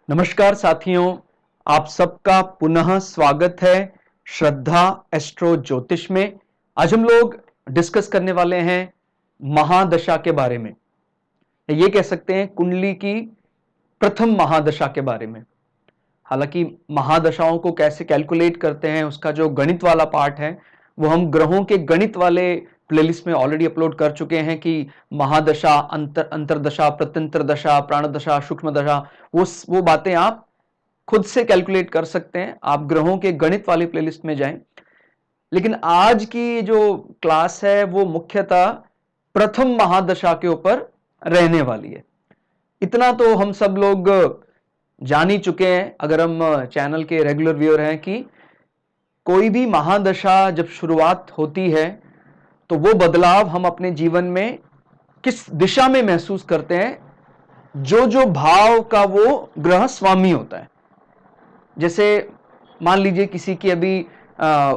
नमस्कार साथियों, आप सबका पुनः स्वागत है श्रद्धा एस्ट्रो ज्योतिष में। आज हम लोग डिस्कस करने वाले हैं महादशा के बारे में, ये कह सकते हैं कुंडली की प्रथम महादशा के बारे में। हालांकि महादशाओं को कैसे कैलकुलेट करते हैं, उसका जो गणित वाला पार्ट है वो हम ग्रहों के गणित वाले प्लेलिस्ट में ऑलरेडी अपलोड कर चुके हैं कि महादशा, अंतरदशा, प्रत्यंतर दशा, प्राण दशा, सूक्ष्म दशा, वो बातें आप खुद से कैलकुलेट कर सकते हैं। आप ग्रहों के गणित वाली प्लेलिस्ट में जाएं। लेकिन आज की जो क्लास है वो मुख्यतः प्रथम महादशा के ऊपर रहने वाली है। इतना तो हम सब लोग जान ही चुके हैं, अगर हम चैनल के रेगुलर व्यूअर हैं, कि कोई भी महादशा जब शुरुआत होती है तो वो बदलाव हम अपने जीवन में किस दिशा में महसूस करते हैं, जो जो भाव का वो ग्रह स्वामी होता है। जैसे मान लीजिए किसी की अभी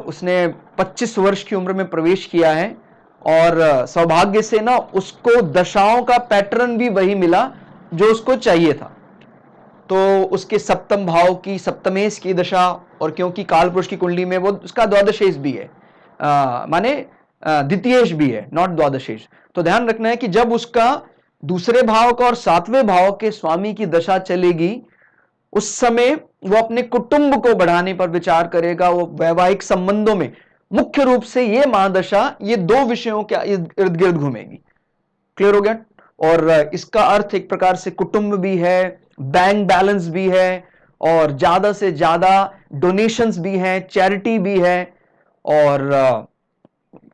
उसने 25 वर्ष की उम्र में प्रवेश किया है और सौभाग्य से ना उसको दशाओं का पैटर्न भी वही मिला जो उसको चाहिए था, तो उसके सप्तम भाव की सप्तमेश की दशा, और क्योंकि कालपुरुष की कुंडली में वो उसका द्वादशेश भी है, माने द्वितीयेश भी है, नॉट द्वादशेश। तो ध्यान रखना है कि जब उसका दूसरे भाव का और सातवें भाव के स्वामी की दशा चलेगी, उस समय वो अपने कुटुंब को बढ़ाने पर विचार करेगा। वो वैवाहिक संबंधों में मुख्य रूप से ये महादशा ये दो विषयों के इर्द गिर्द घूमेगी। क्लियर हो गया? और इसका अर्थ एक प्रकार से कुटुंब भी है, बैंक बैलेंस भी है, और ज्यादा से ज्यादा डोनेशंस भी हैं, चैरिटी भी है। और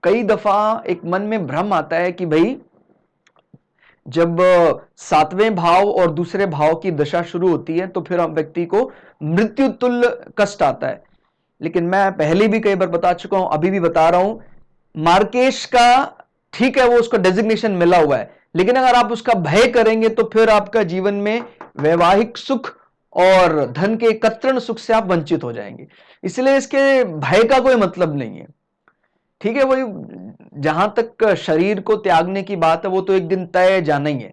कई दफा एक मन में भ्रम आता है कि भाई जब सातवें भाव और दूसरे भाव की दशा शुरू होती है तो फिर हम व्यक्ति को मृत्यु तुल्य कष्ट आता है। लेकिन मैं पहले भी कई बार बता चुका हूं, अभी भी बता रहा हूं, मार्केश का ठीक है वो उसको डेजिग्नेशन मिला हुआ है, लेकिन अगर आप उसका भय करेंगे तो फिर आपका जीवन में वैवाहिक सुख और धन के कतरण सुख से आप वंचित हो जाएंगे। इसलिए इसके भय का कोई मतलब नहीं है। ठीक है, वही जहां तक शरीर को त्यागने की बात है वो तो एक दिन तय जाना ही है।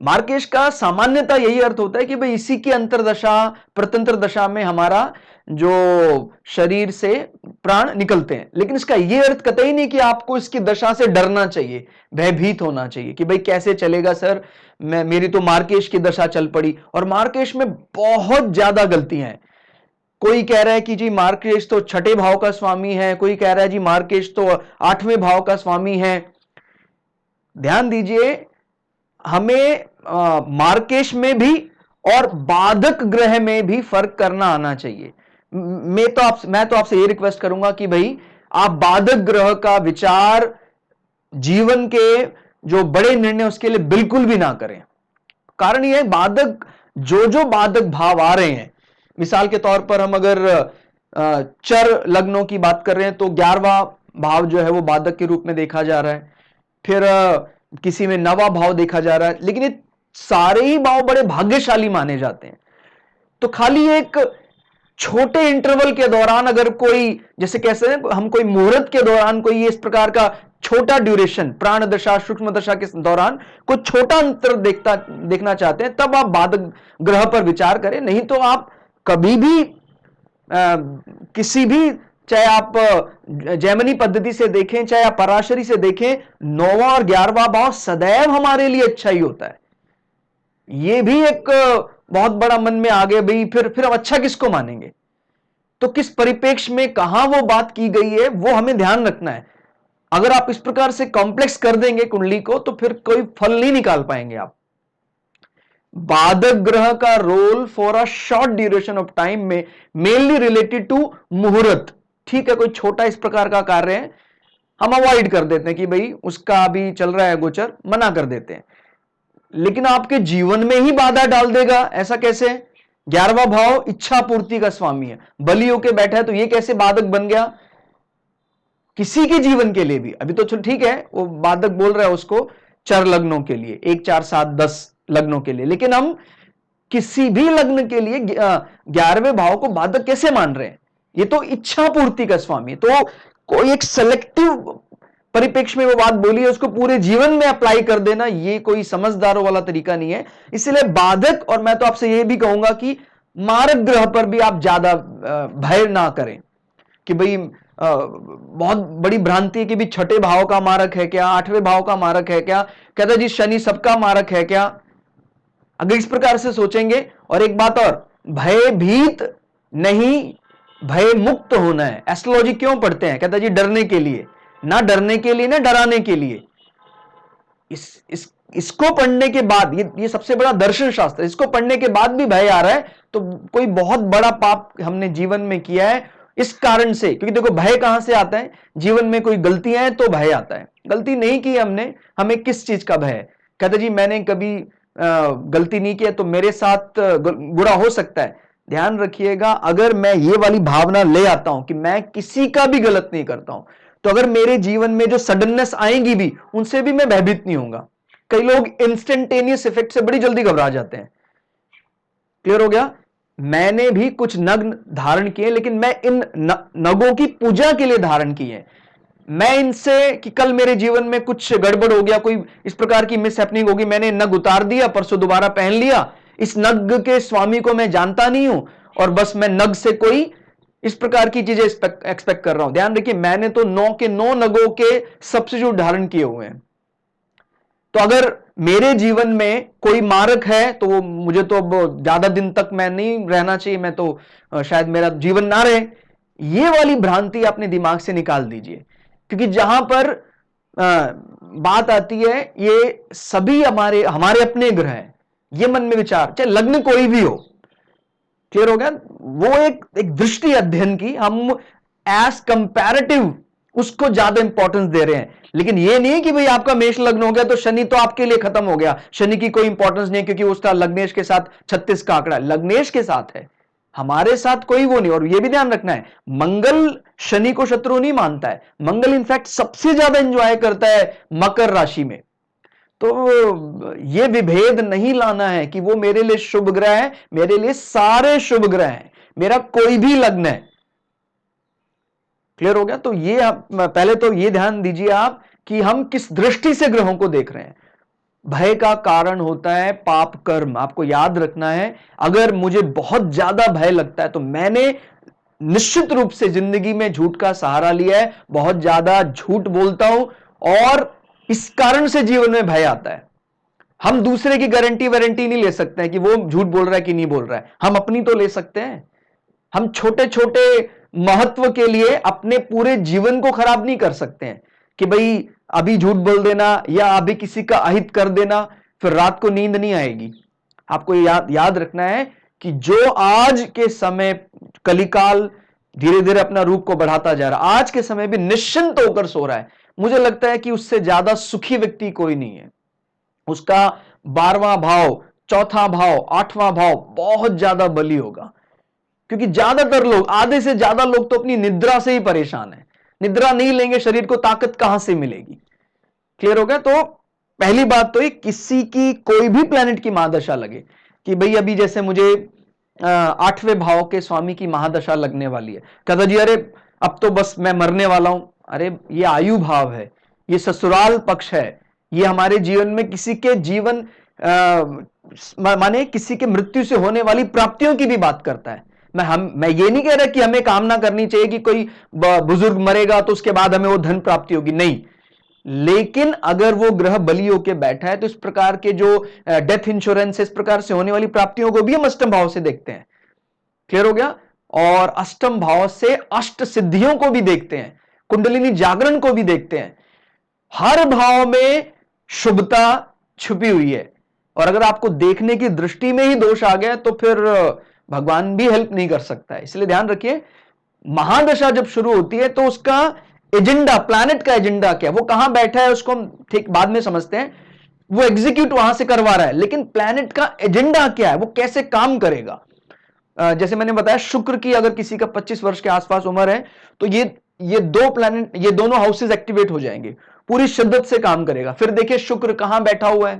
मार्केश का सामान्यता यही अर्थ होता है कि भाई इसी की अंतरदशा प्रत्यंतर दशा में हमारा जो शरीर से प्राण निकलते हैं। लेकिन इसका यह अर्थ कतई नहीं कि आपको इसकी दशा से डरना चाहिए, भयभीत होना चाहिए कि भाई कैसे चलेगा सर, मेरी तो मार्केश की दशा चल पड़ी। और मार्केश में बहुत ज्यादा गलतियां हैं। कोई कह रहा है कि जी मार्केश तो छठे भाव का स्वामी है, कोई कह रहा है जी मार्केश तो आठवें भाव का स्वामी है। ध्यान दीजिए, हमें मार्केश में भी और बाधक ग्रह में भी फर्क करना आना चाहिए। मैं तो आपसे ये रिक्वेस्ट करूंगा कि भाई आप बाधक ग्रह का विचार जीवन के जो बड़े निर्णय उसके लिए बिल्कुल भी ना करें। कारण यह बाधक जो बाधक भाव आ रहे हैं, मिसाल के तौर पर हम अगर चर लग्नों की बात कर रहे हैं तो 11वां भाव जो है वो बाधक के रूप में देखा जा रहा है, फिर किसी में 9वां भाव देखा जा रहा है। लेकिन ये सारे ही भाव बड़े भाग्यशाली माने जाते हैं। तो खाली एक छोटे इंटरवल के दौरान अगर कोई, जैसे कैसे हम कोई मुहूर्त के दौरान कोई इस प्रकार का छोटा ड्यूरेशन, प्राण दशा सूक्ष्म दशा के दौरान कोई छोटा अंतर देखना चाहते हैं, तब आप बाधक ग्रह पर विचार करें। नहीं तो आप कभी भी किसी भी, चाहे आप जैमिनी पद्धति से देखें, चाहे आप पराशरी से देखें, 9वां और 11वां भाव सदैव हमारे लिए अच्छा ही होता है। यह भी एक बहुत बड़ा मन में आ गया, भाई फिर हम अच्छा किसको मानेंगे? तो किस परिप्रेक्ष्य में कहां वो बात की गई है वो हमें ध्यान रखना है। अगर आप इस प्रकार से कॉम्प्लेक्स कर देंगे कुंडली को तो फिर कोई फल नहीं निकाल पाएंगे आप। बाधक ग्रह का role for a short duration of time में मेनली रिलेटेड टू मुहूर्त। ठीक है, कोई छोटा इस प्रकार का कार्य है, हम अवॉइड कर देते हैं कि भाई उसका अभी चल रहा है गोचर, मना कर देते हैं। लेकिन आपके जीवन में ही बाधा डाल देगा, ऐसा कैसे? 11वां भाव इच्छा पूर्ति का स्वामी है, बली होके बैठा है, तो ये कैसे बाधक बन गया किसी के जीवन के लिए भी? अभी तो चलो ठीक है, वो बाधक बोल रहा है उसको चर लग्नों के लिए, 1 4 7 10 लग्नों के लिए, लेकिन हम किसी भी लग्न के लिए 11वें भाव को बाधक कैसे मान रहे हैं? ये तो इच्छा पूर्ति का स्वामी। तो कोई एक सेलेक्टिव परिप्रेक्ष्य में वो बात बोली है, उसको पूरे जीवन में अप्लाई कर देना ये कोई समझदारों वाला तरीका नहीं है। इसलिए बाधक, और मैं तो आपसे ये भी कहूंगा कि मारक ग्रह पर भी आप ज्यादा भय ना करें कि भाई बहुत बड़ी भ्रांति है कि भी छठे भाव का मारक है क्या, आठवें भाव का मारक है क्या, कहता जी शनि सबका मारक है क्या। अगर इस प्रकार से सोचेंगे, और एक बात और, भयभीत नहीं भय मुक्त होना है। एस्ट्रोलॉजी क्यों पढ़ते हैं, कहता जी डरने के लिए, ना डरने के लिए ना डराने के लिए। इसको पढ़ने के बाद, ये सबसे बड़ा दर्शन शास्त्र, इसको पढ़ने के बाद भी भय आ रहा है तो कोई बहुत बड़ा पाप हमने जीवन में किया है इस कारण से। क्योंकि देखो भय कहां से आता है, जीवन में कोई गलतियां हैं तो भय आता है। गलती नहीं की हमने, हमें किस चीज का भय है, कहते जी मैंने कभी गलती नहीं किया तो मेरे साथ बुरा हो सकता है। ध्यान रखिएगा, अगर मैं ये वाली भावना ले आता हूं कि मैं किसी का भी गलत नहीं करता हूं, तो अगर मेरे जीवन में जो सडननेस आएंगी भी, उनसे भी मैं भयभीत नहीं होऊंगा। कई लोग इंस्टेंटेनियस इफेक्ट से बड़ी जल्दी घबरा जाते हैं। क्लियर हो गया। मैंने भी कुछ नग धारण किए, लेकिन मैं इन नगों की पूजा के लिए धारण किए। मैं इनसे कि कल मेरे जीवन में कुछ गड़बड़ हो गया, कोई इस प्रकार की मिस हैपनिंग होगी, मैंने नग उतार दिया, परसों दोबारा पहन लिया, इस नग के स्वामी को मैं जानता नहीं हूं और बस मैं नग से कोई इस प्रकार की चीजें एक्सपेक्ट कर रहा हूं। ध्यान रखिए, मैंने तो 9 के 9 नगों के सब्स्टिट्यूट धारण किए हुए हैं। तो अगर मेरे जीवन में कोई मारक है तो वो मुझे तो अब ज्यादा दिन तक मैं नहीं रहना चाहिए, मैं तो शायद मेरा जीवन ना रहे। ये वाली भ्रांति अपने दिमाग से निकाल दीजिए, क्योंकि जहां पर बात आती है, ये सभी हमारे अपने ग्रह हैं। ये मन में विचार, चाहे लग्न कोई भी हो, क्लियर हो गया। वो एक दृष्टि अध्ययन की, हम एज कंपैरेटिव उसको ज्यादा इंपॉर्टेंस दे रहे हैं। लेकिन ये नहीं कि भाई आपका मेष लग्न हो गया तो शनि तो आपके लिए खत्म हो गया, शनि की कोई इंपॉर्टेंस नहीं, क्योंकि उसका लग्नेश के साथ 36 का आंकड़ा लग्नेश के साथ है, हमारे साथ कोई वो नहीं। और ये भी ध्यान रखना है, मंगल शनि को शत्रु नहीं मानता है। मंगल इनफैक्ट सबसे ज्यादा एंजॉय करता है मकर राशि में। तो ये विभेद नहीं लाना है कि वो मेरे लिए शुभ ग्रह है, मेरे लिए सारे शुभ ग्रह हैं, मेरा कोई भी लग्न है। क्लियर हो गया। तो ये आप पहले तो ये ध्यान दीजिए आप कि हम किस दृष्टि से ग्रहों को देख रहे हैं। भय का कारण होता है पाप कर्म, आपको याद रखना है। अगर मुझे बहुत ज्यादा भय लगता है तो मैंने निश्चित रूप से जिंदगी में झूठ का सहारा लिया है, बहुत ज्यादा झूठ बोलता हूं और इस कारण से जीवन में भय आता है। हम दूसरे की गारंटी वारंटी नहीं ले सकते हैं कि वो झूठ बोल रहा है कि नहीं बोल रहा है, हम अपनी तो ले सकते हैं। हम छोटे छोटे महत्व के लिए अपने पूरे जीवन को खराब नहीं कर सकते हैं कि भाई अभी झूठ बोल देना या अभी किसी का अहित कर देना, फिर रात को नींद नहीं आएगी। आपको याद रखना है कि जो आज के समय कलिकाल धीरे धीरे अपना रूप को बढ़ाता जा रहा है, आज के समय भी निश्चिंत होकर सो रहा है, मुझे लगता है कि उससे ज्यादा सुखी व्यक्ति कोई नहीं है। उसका 12वां भाव, चौथा भाव, 8वां भाव बहुत ज्यादा बली होगा, क्योंकि ज्यादातर लोग, आधे से ज्यादा लोग तो अपनी निद्रा से ही परेशान है। निद्रा नहीं लेंगे शरीर को ताकत कहां से मिलेगी। क्लियर हो गया। तो पहली बात तो ये, किसी की कोई भी प्लैनेट की महादशा लगे कि भाई अभी जैसे मुझे 8वें भाव के स्वामी की महादशा लगने वाली है, कहता जी अरे अब तो बस मैं मरने वाला हूं। अरे ये आयु भाव है, ये ससुराल पक्ष है, ये हमारे जीवन में किसी के जीवन माने किसी के मृत्यु से होने वाली प्राप्तियों की भी बात करता है। मैं ये नहीं कह रहा कि हमें कामना करनी चाहिए कि कोई बुजुर्ग मरेगा तो उसके बाद हमें वो धन प्राप्ति होगी, नहीं। लेकिन अगर वो ग्रह बली होकर बैठा है तो इस प्रकार के जो डेथ इंश्योरेंस, इस प्रकार से होने वाली प्राप्तियों को भी हम अष्टम भाव से देखते हैं। क्लियर हो गया। और अष्टम भाव से अष्ट सिद्धियों को भी देखते हैं, कुंडलिनी जागरण को भी देखते हैं। हर भाव में शुभता छुपी हुई है, और अगर आपको देखने की दृष्टि में ही दोष आ गया तो फिर भगवान भी हेल्प नहीं कर सकता है। इसलिए ध्यान रखिए, महादशा जब शुरू होती है तो उसका एजेंडा, प्लैनेट का एजेंडा क्या है, वो कहां बैठा है उसको हम ठीक बाद में समझते हैं, वो एग्जीक्यूट वहां से करवा रहा है, लेकिन प्लैनेट का एजेंडा क्या है, वो कैसे काम करेगा। जैसे मैंने बताया, शुक्र की अगर किसी का 25 वर्ष के आसपास उम्र है तो ये दो प्लैनेट, ये दोनों हाउसेस एक्टिवेट हो जाएंगे, पूरी शिद्दत से काम करेगा। फिर देखिए शुक्र कहां बैठा हुआ है,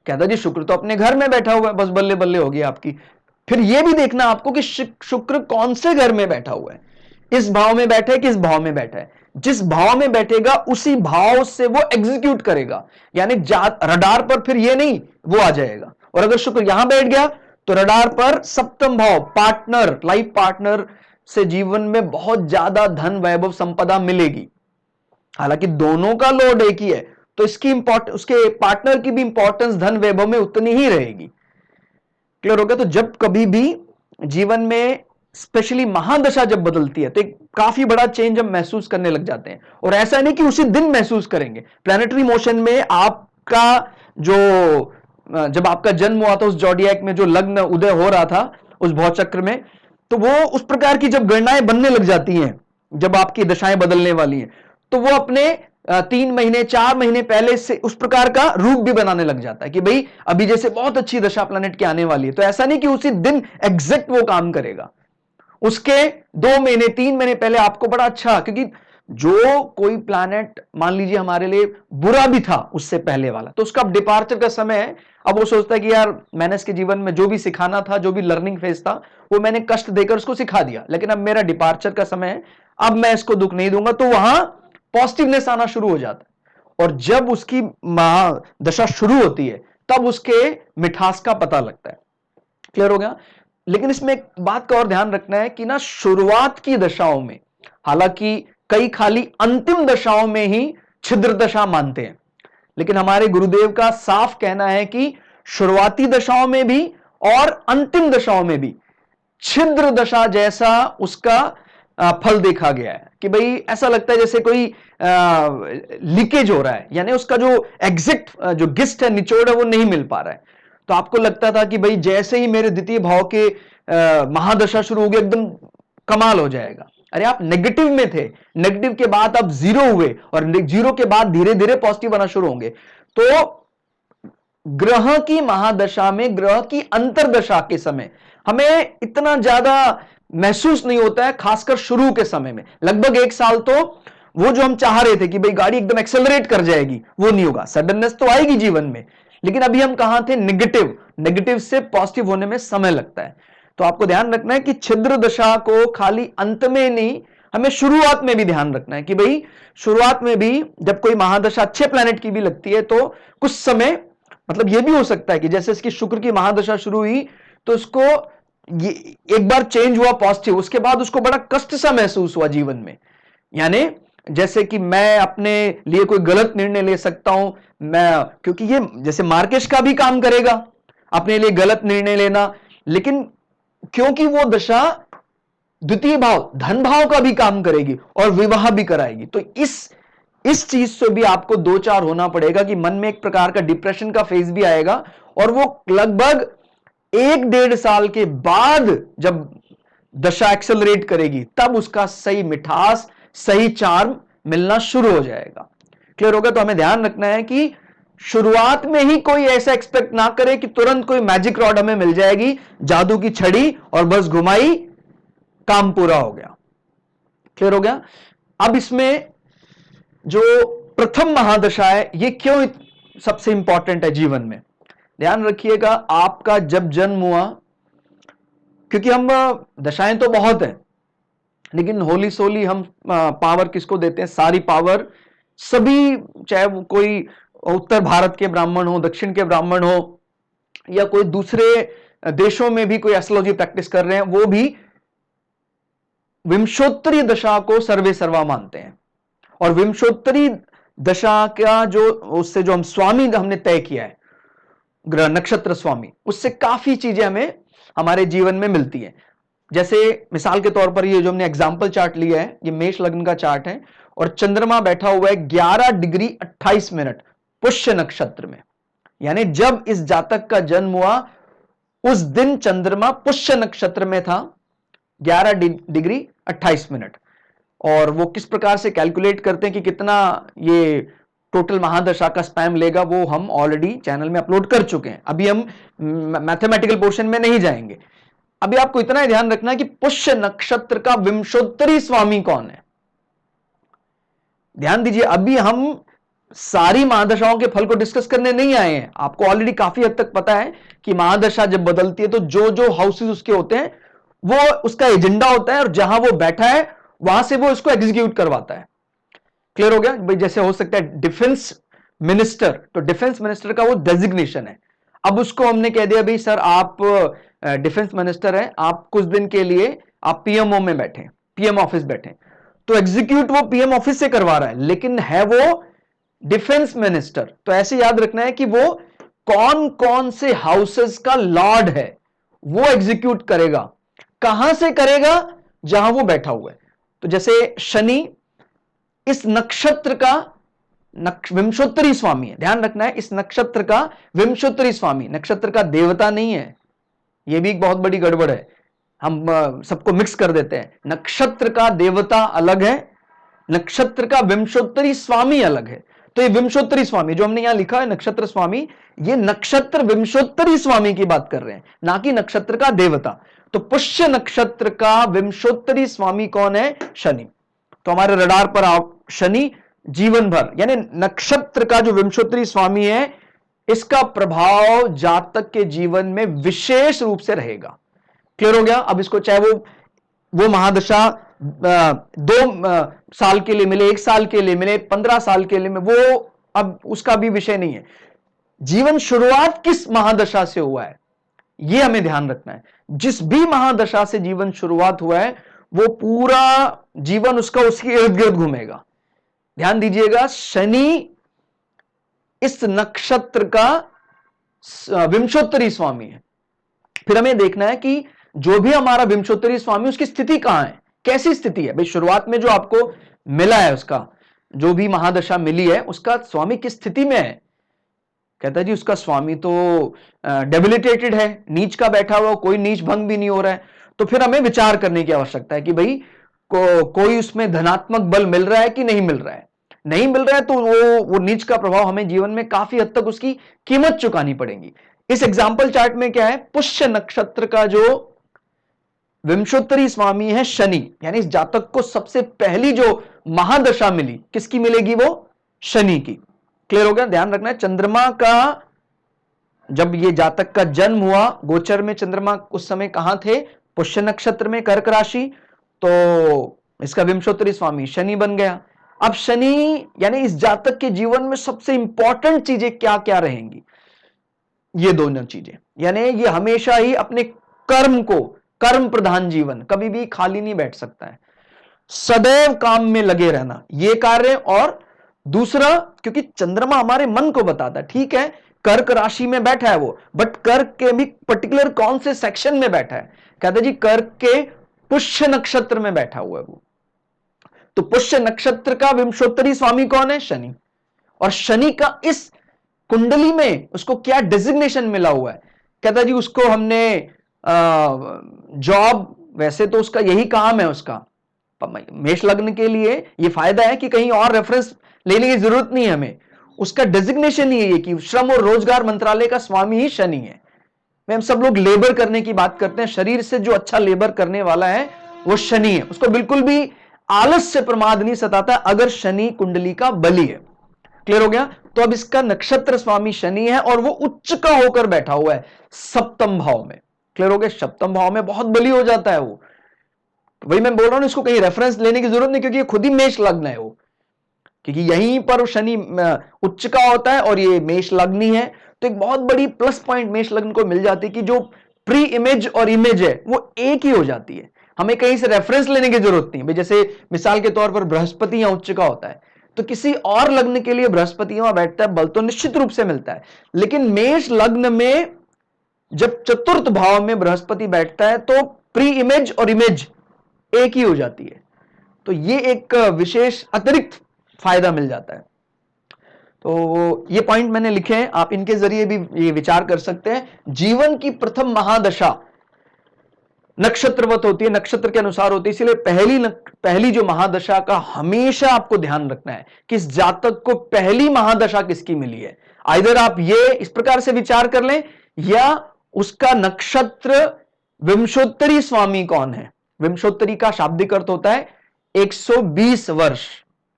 कहता जी शुक्र तो अपने घर में बैठा हुआ है, बस बल्ले बल्ले होगी आपकी। फिर यह भी देखना आपको कि शुक्र कौन से घर में बैठा हुआ है, इस भाव में बैठा है कि इस भाव में बैठा है। जिस भाव में बैठेगा उसी भाव से वो एग्जीक्यूट करेगा, यानी रडार पर फिर ये नहीं वो आ जाएगा। और अगर शुक्र यहां बैठ गया तो रडार पर सप्तम भाव पार्टनर, लाइफ पार्टनर से जीवन में बहुत ज्यादा धन वैभव संपदा मिलेगी। हालांकि दोनों का लोड एक ही है, तो इसकी उसके पार्टनर की भी इंपॉर्टेंस धन वैभव में उतनी ही रहेगी। क्लियर हो गया? तो जब कभी भी जीवन में स्पेशली महादशा जब बदलती है तो एक काफी बड़ा चेंज हम महसूस करने लग जाते हैं। और ऐसा नहीं कि उसी दिन महसूस करेंगे। प्लैनेटरी मोशन में आपका जो जब आपका जन्म हुआ था उस जॉडियक में जो लग्न उदय हो रहा था उस भौचक्र में, तो वो उस प्रकार की जब गणनाएं बनने लग जाती हैं, जब आपकी दशाएं बदलने वाली हैं, तो वो अपने 3 महीने 4 महीने पहले से उस प्रकार का रूप भी बनाने लग जाता है कि भाई अभी जैसे बहुत अच्छी दशा प्लैनेट की आने वाली है। तो ऐसा नहीं कि उसी दिन एग्जैक्ट वो काम करेगा, उसके 2 महीने 3 महीने पहले आपको बड़ा अच्छा, क्योंकि जो कोई प्लैनेट मान लीजिए हमारे लिए बुरा भी था उससे पहले वाला, तो उसका डिपार्चर का समय है। अब वो सोचता है कि यार मैंने इसके जीवन में जो भी सिखाना था, जो भी लर्निंग फेज था, वो मैंने कष्ट देकर उसको सिखा दिया, लेकिन अब मेरा डिपार्चर का समय है, अब मैं इसको दुख नहीं दूंगा। तो वहां पॉजिटिवनेस आना शुरू हो जाता है। और जब उसकी महादशा शुरू होती है तब उसके मिठास का पता लगता है। क्लियर हो गया? लेकिन इसमें एक बात का और ध्यान रखना है कि ना शुरुआत की दशाओं में, हालांकि कई खाली अंतिम दशाओं में ही छिद्र दशा मानते हैं, लेकिन हमारे गुरुदेव का साफ कहना है कि शुरुआती दशाओं में भी और अंतिम दशाओं में भी छिद्र दशा जैसा उसका फल देखा गया है। कि भाई ऐसा लगता है जैसे कोई लीकेज हो रहा है, यानी उसका जो एग्जिट जो गिस्ट है, निचोड़ है, वो नहीं मिल पा रहा है। तो आपको लगता था कि भाई जैसे ही मेरे द्वितीय भाव के महादशा शुरू हो गई एकदम कमाल हो जाएगा। अरे आप नेगेटिव में थे, नेगेटिव के बाद आप जीरो हुए और जीरो के बाद धीरे धीरे पॉजिटिव आना शुरू होंगे। तो ग्रह की महादशा में, ग्रह की अंतरदशा के समय हमें इतना ज्यादा महसूस नहीं होता है, खासकर शुरू के समय में। लगभग 1 साल तो वो जो हम चाह रहे थे कि भाई गाड़ी एकदम एक्सेलरेट कर जाएगी, वो नहीं होगा। सडननेस तो आएगी जीवन में, लेकिन अभी हम कहां थे? नेगेटिव, नेगेटिव से पॉजिटिव होने में समय लगता है। तो आपको ध्यान रखना है कि छिद्र दशा को खाली अंत में नहीं, हमें शुरुआत में भी ध्यान रखना है कि भाई शुरुआत में भी जब कोई महादशा अच्छे प्लैनेट की भी लगती है तो कुछ समय, मतलब यह भी हो सकता है कि जैसे इसकी शुक्र की महादशा शुरू हुई तो उसको ये एक बार चेंज हुआ पॉजिटिव, उसके बाद उसको बड़ा कष्ट सा महसूस हुआ जीवन में। यानी जैसे कि मैं अपने लिए कोई गलत निर्णय ले सकता हूं, मैं, क्योंकि ये जैसे मार्केश का भी काम करेगा अपने लिए गलत निर्णय लेना, लेकिन क्योंकि वो दशा द्वितीय भाव धन भाव का भी काम करेगी और विवाह भी कराएगी। तो इस चीज से भी आपको 2-4 होना पड़ेगा कि मन में एक प्रकार का डिप्रेशन का फेज भी आएगा, और वो लगभग 1-1.5 साल के बाद जब दशा एक्सेलरेट करेगी तब उसका सही मिठास, सही चार्म मिलना शुरू हो जाएगा। क्लियर होगा? तो हमें ध्यान रखना है कि शुरुआत में ही कोई ऐसा एक्सपेक्ट ना करे कि तुरंत कोई मैजिक रॉड हमें मिल जाएगी, जादू की छड़ी, और बस घुमाई काम पूरा हो गया। क्लियर हो गया? अब इसमें जो प्रथम महादशा है ये क्यों सबसे इंपॉर्टेंट है जीवन में? ध्यान रखिएगा, आपका जब जन्म हुआ, क्योंकि हम दशाएं तो बहुत हैं, लेकिन होली सोली हम पावर किसको देते हैं? सारी पावर सभी, चाहे वो कोई उत्तर भारत के ब्राह्मण हो, दक्षिण के ब्राह्मण हो, या कोई दूसरे देशों में भी कोई एस्ट्रोलॉजी प्रैक्टिस कर रहे हैं, वो भी विंशोत्तरी दशा को सर्वे सर्वा मानते हैं। और विंशोत्तरी दशा का जो उससे जो हम स्वामी हमने तय किया है, ग्रह नक्षत्र स्वामी, उससे काफी चीजें हमें हमारे जीवन में मिलती है। जैसे मिसाल के तौर पर ये जो हमने एग्जाम्पल चार्ट लिया है, ये मेष लग्न का चार्ट है, और चंद्रमा बैठा हुआ है 11 डिग्री 28 मिनट पुष्य नक्षत्र में। यानी जब इस जातक का जन्म हुआ उस दिन चंद्रमा पुष्य नक्षत्र में था 11 डिग्री 28 मिनट। और वो किस प्रकार से कैलकुलेट करते हैं कि कितना ये टोटल महादशा का स्पैम लेगा, वो हम ऑलरेडी चैनल में अपलोड कर चुके हैं। अभी हम मैथमेटिकल पोर्शन में नहीं जाएंगे। अभी आपको इतना ही ध्यान रखना है कि पुष्य नक्षत्र का विंशोत्तरी स्वामी कौन है। ध्यान दीजिए, अभी हम सारी महादशाओं के फल को डिस्कस करने नहीं आए हैं। आपको ऑलरेडी काफी हद तक पता है कि महादशा जब बदलती है तो जो जो हाउसेस उसके होते हैं वो उसका एजेंडा होता है, और जहां वो बैठा है वहां से वो इसको एग्जीक्यूट करवाता है। क्लियर हो गया भाई? जैसे हो सकता है डिफेंस मिनिस्टर, तो डिफेंस मिनिस्टर का वो डेजिग्नेशन है। अब उसको हमने कह दिया भाई सर आप डिफेंस मिनिस्टर हैं, आप कुछ दिन के लिए आप पीएमओ में बैठे, पीएम ऑफिस बैठे, तो एग्जीक्यूट वो पीएम ऑफिस से करवा रहा है, लेकिन है वो डिफेंस मिनिस्टर। तो ऐसे याद रखना है कि वो कौन कौन से हाउसेस का लॉर्ड है वो एग्जीक्यूट करेगा। कहां से करेगा? जहां वो बैठा हुआ है। तो जैसे शनि इस नक्षत्र का विंशोत्तरी स्वामी है, ध्यान रखना है, इस नक्षत्र का विंशोत्तरी स्वामी, नक्षत्र का देवता नहीं है। यह भी एक बहुत बड़ी गड़बड़ है, हम सबको मिक्स कर देते हैं। नक्षत्र का देवता अलग है, नक्षत्र का विंशोत्तरी स्वामी अलग है। तो ये विंशोत्तरी स्वामी जो हमने यहां लिखा है नक्षत्र स्वामी, ये नक्षत्र विंशोत्तरी स्वामी की बात कर रहे हैं, ना कि नक्षत्र का देवता। तो पुष्य नक्षत्र का विंशोत्तरी स्वामी कौन है? शनि। तो हमारे रडार पर आप शनि जीवन भर, यानी नक्षत्र का जो विंशोत्तरी स्वामी है, इसका प्रभाव जातक के जीवन में विशेष रूप से रहेगा। क्लियर हो गया? अब इसको चाहे वो महादशा 2 साल के लिए मिले, 1 साल के लिए मिले, 15 साल के लिए मिले, वो अब उसका भी विषय नहीं है। जीवन शुरुआत किस महादशा से हुआ है यह हमें ध्यान रखना है। जिस भी महादशा से जीवन शुरुआत हुआ है वो पूरा जीवन उसका उसके इर्द गिर्द घूमेगा। ध्यान दीजिएगा, शनि इस नक्षत्र का विंशोत्तरी स्वामी है। फिर हमें देखना है कि जो भी हमारा विंशोत्तरी स्वामी, उसकी स्थिति कहां है, कैसी स्थिति है। भाई शुरुआत में जो आपको मिला है, उसका जो भी महादशा मिली है, उसका स्वामी किस स्थिति में है। कहता है जी उसका स्वामी तो डेबिलिटेटेड है, नीच का बैठा हुआ, कोई नीच भंग भी नहीं हो रहा है। तो फिर हमें विचार करने की आवश्यकता है कि भाई कोई उसमें धनात्मक बल मिल रहा है कि नहीं मिल रहा है। नहीं मिल रहा है तो वो नीच का प्रभाव हमें जीवन में काफी हद तक उसकी कीमत चुकानी पड़ेगी। इस एग्जाम्पल चार्ट में क्या है, पुष्य नक्षत्र का जो विंशोत्तरी स्वामी है शनि, यानी इस जातक को सबसे पहली जो महादशा मिली किसकी मिलेगी? वो शनि की। क्लियर हो गया? ध्यान रखना है, चंद्रमा का जब ये जातक का जन्म हुआ, गोचर में चंद्रमा उस समय कहां थे? पुष्य नक्षत्र में, कर्क राशि। तो इसका विंशोत्तरी स्वामी शनि बन गया। अब शनि यानी इस जातक के जीवन में सबसे इंपॉर्टेंट चीजें क्या क्या रहेंगी? ये दोनों चीजें, यानी ये हमेशा ही अपने कर्म को, कर्म प्रधान जीवन, कभी भी खाली नहीं बैठ सकता है, सदैव काम में लगे रहना, ये कार्य। और दूसरा, क्योंकि चंद्रमा हमारे मन को बताता है, ठीक है कर्क राशि में बैठा है वो, बट कर्क के भी पर्टिकुलर कौन से सेक्शन में बैठा है? कहते जी कर्क के पुष्य नक्षत्र में बैठा हुआ है वो। तो पुष्य नक्षत्र का विंशोत्तरी स्वामी कौन है? शनि। और शनि का इस कुंडली में उसको क्या डेजिग्नेशन मिला हुआ है? कहता जी उसको हमने जॉब, वैसे तो उसका यही काम है उसका, मेष लग्न के लिए ये फायदा है कि कहीं और रेफरेंस लेने की जरूरत नहीं है हमें। उसका डेजिग्नेशन ही है कि श्रम और रोजगार मंत्रालय का स्वामी ही शनि है। हम सब लोग लेबर करने की बात करते हैं, शरीर से जो अच्छा लेबर करने वाला है वो शनि है। उसको बिल्कुल भी आलस से प्रमाद नहीं सताता अगर शनि कुंडली का बली है। क्लियर हो गया? तो अब इसका नक्षत्र स्वामी शनि है और वो उच्च का होकर बैठा हुआ है सप्तम भाव में। क्लियर हो गया? सप्तम भाव में बहुत बली हो जाता है वो। वही मैं बोल रहा हूं, इसको कहीं रेफरेंस लेने की जरूरत नहीं, क्योंकि ये खुद ही मेष लग्न है वो, क्योंकि यहीं पर शनि उच्च का होता है और ये मेष लग्न ही है। तो एक बहुत बड़ी प्लस पॉइंट मेष लग्न को मिल जाती है कि जो प्री इमेज और इमेज है वो एक ही हो जाती है, हमें कहीं से रेफरेंस लेने की जरूरत नहीं। जैसे मिसाल के तौर पर बृहस्पति यहां उच्च का होता है, तो किसी और लग्न के लिए बृहस्पति वहां बैठता है, बल तो निश्चित रूप से मिलता है, लेकिन मेष लग्न में जब चतुर्थ भाव में बृहस्पति बैठता है तो प्री इमेज और इमेज एक ही हो जाती है। तो ये एक विशेष अतिरिक्त फायदा मिल जाता है। तो ये पॉइंट मैंने लिखे हैं, आप इनके जरिए भी ये विचार कर सकते हैं। जीवन की प्रथम महादशा नक्षत्रवत होती है, नक्षत्र के अनुसार होती है, इसलिए पहली जो महादशा का हमेशा आपको ध्यान रखना है कि इस जातक को पहली महादशा किसकी मिली है। आइदर आप ये इस प्रकार से विचार कर लें, या उसका नक्षत्र विंशोत्तरी स्वामी कौन है। विंशोत्तरी का शाब्दिक अर्थ होता है 120 वर्ष।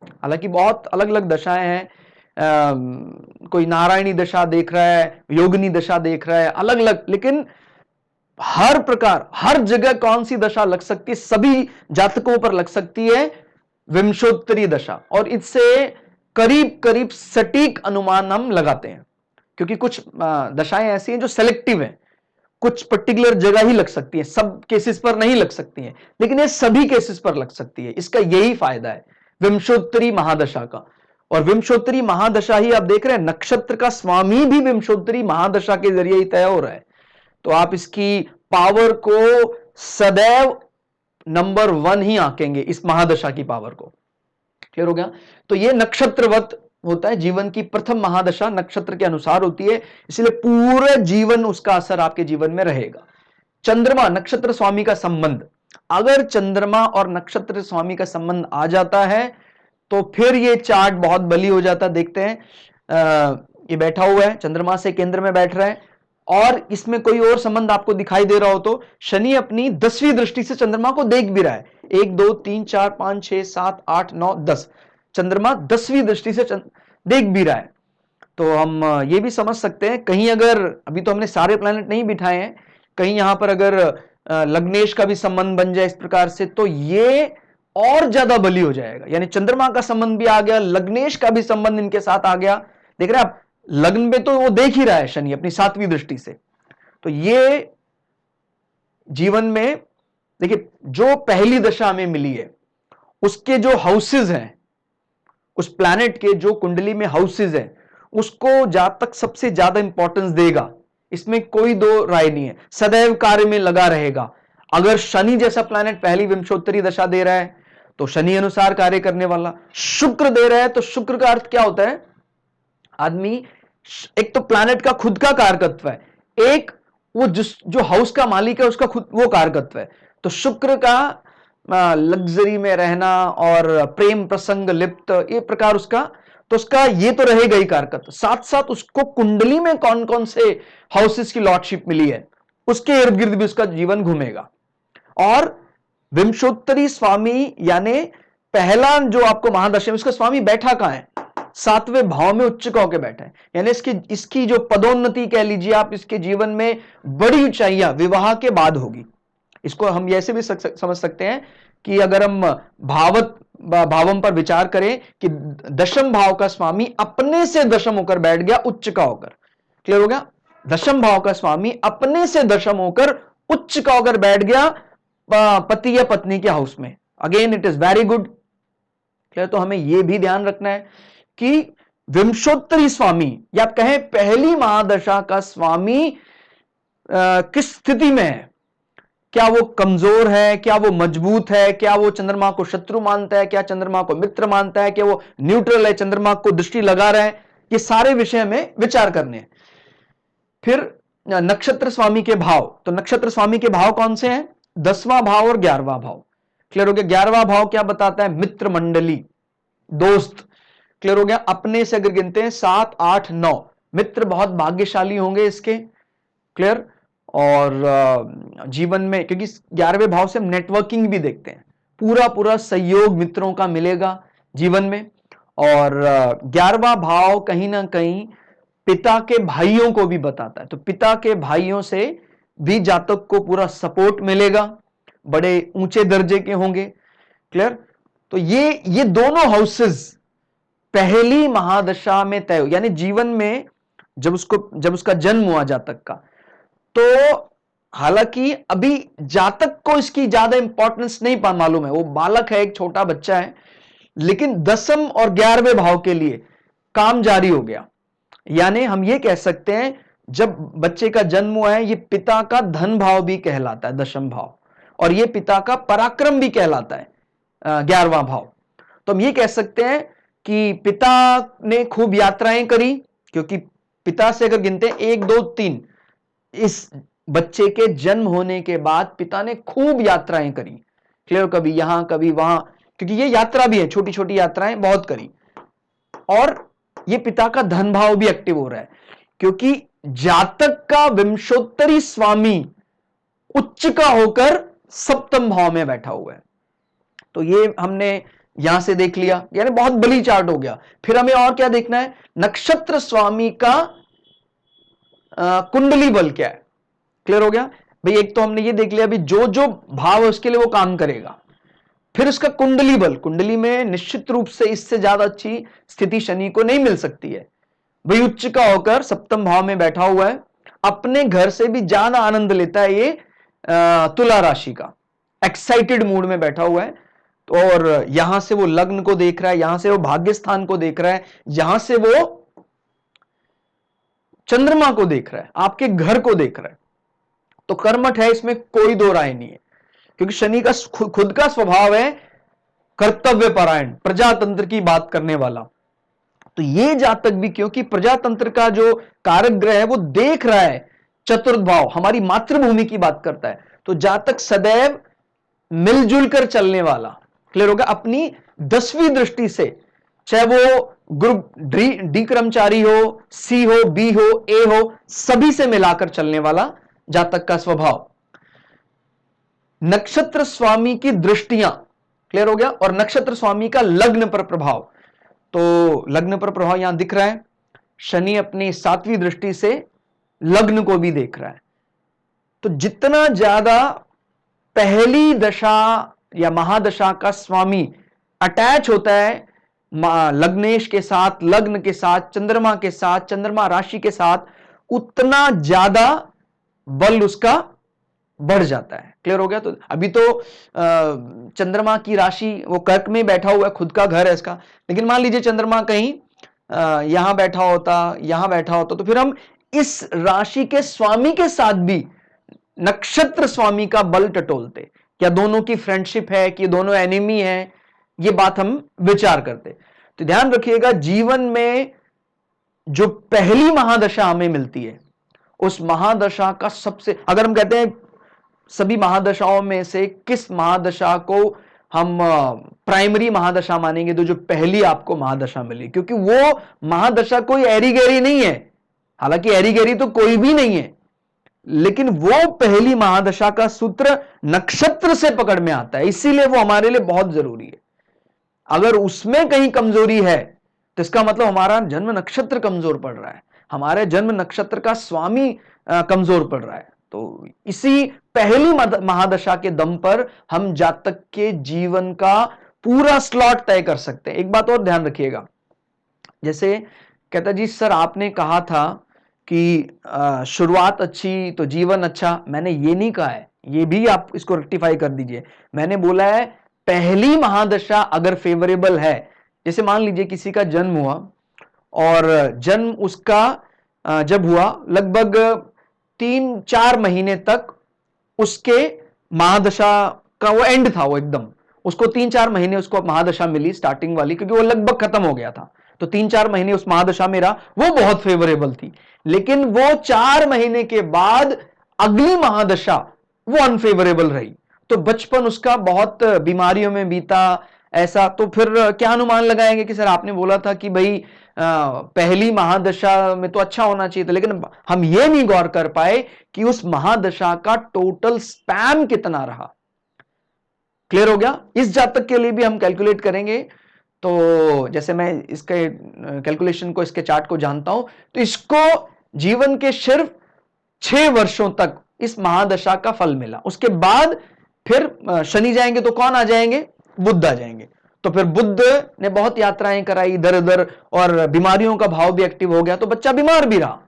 हालांकि बहुत अलग अलग दशाएं हैं, कोई नारायणी दशा देख रहा है, योगिनी दशा देख रहा है, अलग अलग, लेकिन हर प्रकार हर जगह कौन सी दशा लग सकती है, सभी जातकों पर लग सकती है विंशोत्तरी दशा, और इससे करीब करीब सटीक अनुमान हम लगाते हैं। क्योंकि कुछ दशाएं ऐसी हैं जो सेलेक्टिव हैं, कुछ पर्टिकुलर जगह ही लग सकती है, सब केसेस पर नहीं लग सकती है, लेकिन ये सभी केसेस पर लग सकती है। इसका यही फायदा है विंशोत्तरी महादशा का। और विंशोत्तरी महादशा ही आप देख रहे हैं, नक्षत्र का स्वामी भी विंशोत्तरी महादशा के जरिए ही तय हो रहा है। तो आप इसकी पावर को सदैव नंबर 1 ही आंकेंगे, इस महादशा की पावर को। क्लियर हो गया? तो ये नक्षत्रवत होता है, जीवन की प्रथम महादशा नक्षत्र के अनुसार होती है, इसलिए पूरे जीवन उसका असर आपके जीवन में रहेगा। चंद्रमा नक्षत्र स्वामी का संबंध, अगर चंद्रमा और नक्षत्र स्वामी का संबंध आ जाता है तो फिर ये चार्ट बहुत बली हो जाता। देखते हैं ये बैठा हुआ है, चंद्रमा से केंद्र में बैठ रहा है, और इसमें कोई और संबंध आपको दिखाई दे रहा हो तो शनि अपनी 10वीं दृष्टि से चंद्रमा को देख भी रहा है। 1 2 3 4 5 6 7 8 9 10, चंद्रमा 10वीं दृष्टि से देख भी रहा है। तो हम ये भी समझ सकते हैं, कहीं अगर, अभी तो हमने सारे प्लैनेट नहीं बिठाए हैं, कहीं यहां पर अगर लग्नेश का भी संबंध बन जाए इस प्रकार से, तो ये और ज्यादा बली हो जाएगा। यानी चंद्रमा का संबंध भी आ गया, लग्नेश का भी संबंध इनके साथ आ गया। देख रहे हैं आप, लग्न पे तो वो देख ही रहा है शनि अपनी 7वीं दृष्टि से। तो ये जीवन में देखिए, जो पहली दशा हमें मिली है उसके जो हाउसेज हैं, उस प्लैनेट के जो कुंडली में हाउसेज हैं, उसको जातक सबसे ज्यादा इंपॉर्टेंस देगा, इसमें कोई दो राय नहीं है। सदैव कार्य में लगा रहेगा। अगर शनि जैसा प्लैनेट पहली विंशोत्तरी दशा दे रहा है तो शनि अनुसार कार्य करने वाला, शुक्र दे रहा है तो शुक्र का अर्थ क्या होता है? आदमी, एक तो प्लैनेट का खुद का कारकत्व है, एक वो जो हाउस का मालिक है उसका खुद वो कारकत्व है। तो शुक्र का लग्जरी में रहना और प्रेम प्रसंग लिप्त, ये प्रकार उसका, तो उसका ये तो रहेगा ही कारकत्व। साथ साथ उसको कुंडली में कौन कौन से हाउसेस की लॉर्डशिप मिली है उसके इर्द गिर्द भी उसका जीवन घूमेगा। और विंशोत्तरी स्वामी यानी पहला जो आपको महादशा में, उसका स्वामी बैठा कहां है? 7वें भाव में उच्च होकर बैठा है। यानी इसकी जो पदोन्नति कह लीजिए आप, इसके जीवन में बड़ी ऊंचाइयां विवाह के बाद होगी। इसको हम ऐसे भी समझ सकते हैं कि अगर हम भावम पर विचार करें कि दशम भाव का स्वामी अपने से दशम होकर बैठ गया, उच्च का होकर। क्लियर हो गया? दशम भाव का स्वामी अपने से दशम होकर उच्च का होकर बैठ गया पति या पत्नी के हाउस में। Again it is very good. Clear? तो हमें यह भी ध्यान रखना है कि विंशोत्तरी स्वामी या कहें पहली महादशा का स्वामी किस स्थिति में है, क्या वो कमजोर है, क्या वो मजबूत है, क्या वो चंद्रमा को शत्रु मानता है, क्या चंद्रमा को मित्र मानता है, क्या वो न्यूट्रल है, चंद्रमा को दृष्टि लगा रहा है, ये सारे विषय में विचार करने हैं। फिर नक्षत्र स्वामी के भाव, तो नक्षत्र स्वामी के भाव कौन से हैं? 10वां भाव और 11वां भाव। क्लियर हो गया? 11वां भाव क्या बताता है? मित्र मंडली, दोस्त। क्लियर हो गया? अपने से अगर गिनते हैं 7 8 9 मित्र बहुत भाग्यशाली होंगे इसके। क्लियर? और जीवन में, क्योंकि 11वें भाव से हम नेटवर्किंग भी देखते हैं, पूरा पूरा सहयोग मित्रों का मिलेगा जीवन में। और 11वां भाव कहीं ना कहीं पिता के भाइयों को भी बताता है, तो पिता के भाइयों से भी जातक को पूरा सपोर्ट मिलेगा, बड़े ऊंचे दर्जे के होंगे। क्लियर? तो ये दोनों हाउसेस पहली महादशा में तय हो, यानी जीवन में जब उसका जन्म हुआ जातक का, तो हालांकि अभी जातक को इसकी ज्यादा इंपॉर्टेंस नहीं मालूम है, वो बालक है, एक छोटा बच्चा है, लेकिन 10वें और 11वें भाव के लिए काम जारी हो गया। यानी हम ये कह सकते हैं जब बच्चे का जन्म हुआ है, ये पिता का धन भाव भी कहलाता है 10वां भाव, और ये पिता का पराक्रम भी कहलाता है 11वां भाव। तो हम ये कह सकते हैं कि पिता ने खूब यात्राएं करी, क्योंकि पिता से अगर गिनते हैं 1 2 3, इस बच्चे के जन्म होने के बाद पिता ने खूब यात्राएं करी। क्लियर? कभी यहां कभी वहां, क्योंकि ये यात्रा भी है, छोटी छोटी यात्राएं बहुत करी। और ये पिता का धन भाव भी एक्टिव हो रहा है, क्योंकि जातक का विंशोत्तरी स्वामी उच्च का होकर 7वें भाव में बैठा हुआ है। तो ये हमने यहां से देख लिया, यानी बहुत बड़ी चार्ट हो गया। फिर हमें और क्या देखना है? नक्षत्र स्वामी का कुंडली बल क्या है। क्लियर हो गया भाई? एक तो हमने ये देख लिया, अभी जो जो भाव है उसके लिए वो काम करेगा। फिर उसका कुंडली बल, कुंडली में निश्चित रूप से इससे ज्यादा अच्छी स्थिति शनि को नहीं मिल सकती है। भाई उच्च का होकर सप्तम भाव में बैठा हुआ है, अपने घर से भी ज्यादा आनंद लेता है ये तुला राशि का, एक्साइटेड मूड में बैठा हुआ है। और यहां से वो लग्न को देख रहा है, यहां से वो भाग्य स्थान को देख रहा है, यहां से वो चंद्रमा को देख रहा है, आपके घर को देख रहा है। तो कर्मठ है, इसमें कोई दो राय नहीं है, क्योंकि शनि का खुद का स्वभाव है कर्तव्य परायण, प्रजातंत्र की बात करने वाला। तो ये जातक भी, क्योंकि प्रजातंत्र का जो कारक ग्रह है वो देख रहा है चतुर्थ भाव, हमारी मातृभूमि की बात करता है, तो जातक सदैव मिलजुल कर चलने वाला, क्लियर होगा, अपनी 10वीं दृष्टि से, चाहे वो ग्रुप डी कर्मचारी हो, सी हो, बी हो, ए हो, सभी से मिलाकर चलने वाला जातक का स्वभाव। नक्षत्र स्वामी की दृष्टियां, क्लियर हो गया, और नक्षत्र स्वामी का लग्न पर प्रभाव। तो लग्न पर प्रभाव यहां दिख रहा है, शनि अपनी 7वीं दृष्टि से लग्न को भी देख रहा है। तो जितना ज्यादा पहली दशा या महादशा का स्वामी अटैच होता है लग्नेश के साथ, लग्न के साथ, चंद्रमा के साथ, चंद्रमा राशि के साथ, उतना ज्यादा बल उसका बढ़ जाता है, क्लियर हो गया। तो अभी तो चंद्रमा की राशि वो कर्क में बैठा हुआ है, खुद का घर है इसका, लेकिन मान लीजिए चंद्रमा कहीं यहां बैठा होता, यहां बैठा होता, तो फिर हम इस राशि के स्वामी के साथ भी नक्षत्र स्वामी का बल टटोलते, क्या दोनों की फ्रेंडशिप है कि दोनों एनिमी है, ये बात हम विचार करते। तो ध्यान रखिएगा, जीवन में जो पहली महादशा हमें मिलती है, उस महादशा का सबसे, अगर हम कहते हैं सभी महादशाओं में से किस महादशा को हम प्राइमरी महादशा मानेंगे, तो जो पहली आपको महादशा मिली, क्योंकि वो महादशा कोई एरी गहरी नहीं है, हालांकि एरी गहरी तो कोई भी नहीं है, लेकिन वो पहली महादशा का सूत्र नक्षत्र से पकड़ में आता है, इसीलिए वो हमारे लिए बहुत जरूरी है। अगर उसमें कहीं कमजोरी है तो इसका मतलब हमारा जन्म नक्षत्र कमजोर पड़ रहा है, हमारे जन्म नक्षत्र का स्वामी कमजोर पड़ रहा है। तो इसी पहली महादशा के दम पर हम जातक के जीवन का पूरा स्लॉट तय कर सकते हैं। एक बात और ध्यान रखिएगा, जैसे कहता जी सर आपने कहा था कि शुरुआत अच्छी तो जीवन अच्छा, मैंने ये नहीं कहा है, ये भी आप इसको रेक्टिफाई कर दीजिए। मैंने बोला है पहली महादशा अगर फेवरेबल है, जैसे मान लीजिए किसी का जन्म हुआ और जन्म उसका जब हुआ लगभग 3-4 महीने तक उसके महादशा का वो एंड था, वो एकदम उसको 3-4 महीने उसको महादशा मिली स्टार्टिंग वाली, क्योंकि वो लगभग खत्म हो गया था, तो 3-4 महीने उस महादशा में रहा, वो बहुत फेवरेबल थी। लेकिन वो 4 महीने के बाद अगली महादशा वो अनफेवरेबल रही, तो बचपन उसका बहुत बीमारियों में बीता, ऐसा। तो फिर क्या अनुमान लगाएंगे कि सर आपने बोला था कि भाई पहली महादशा में तो अच्छा होना चाहिए था, लेकिन हम ये नहीं गौर कर पाए कि उस महादशा का टोटल स्पैम कितना रहा। क्लियर हो गया। इस जातक के लिए भी हम कैलकुलेट करेंगे, तो जैसे मैं इसके कैलकुलेशन को, इसके चार्ट को जानता हूं, तो इसको जीवन के सिर्फ 6 वर्षों तक इस महादशा का फल मिला, उसके बाद फिर शनि जाएंगे तो कौन आ जाएंगे, बुध आ जाएंगे। तो फिर बुध ने बहुत यात्राएं कराई इधर उधर, और बीमारियों का भाव भी एक्टिव हो गया, तो बच्चा बीमार भी रहा।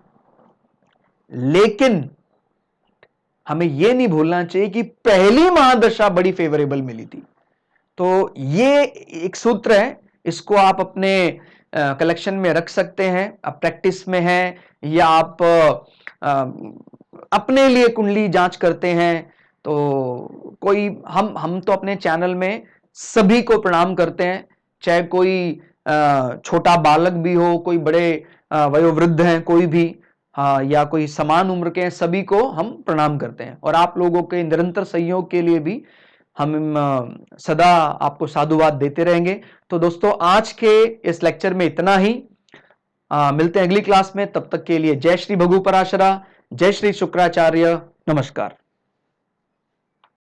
लेकिन हमें यह नहीं भूलना चाहिए कि पहली महादशा बड़ी फेवरेबल मिली थी। तो ये एक सूत्र है, इसको आप अपने कलेक्शन में रख सकते हैं, आप प्रैक्टिस में हैं या आप अपने लिए कुंडली जांच करते हैं, तो कोई हम तो अपने चैनल में सभी को प्रणाम करते हैं, चाहे कोई छोटा बालक भी हो, कोई बड़े वयोवृद्ध हैं, कोई भी या कोई समान उम्र के हैं, सभी को हम प्रणाम करते हैं। और आप लोगों के निरंतर सहयोग के लिए भी हम सदा आपको साधुवाद देते रहेंगे। तो दोस्तों आज के इस लेक्चर में इतना ही, मिलते हैं अगली क्लास में, तब तक के लिए जय श्री भगु पराशरा, जय श्री शुक्राचार्य, नमस्कार।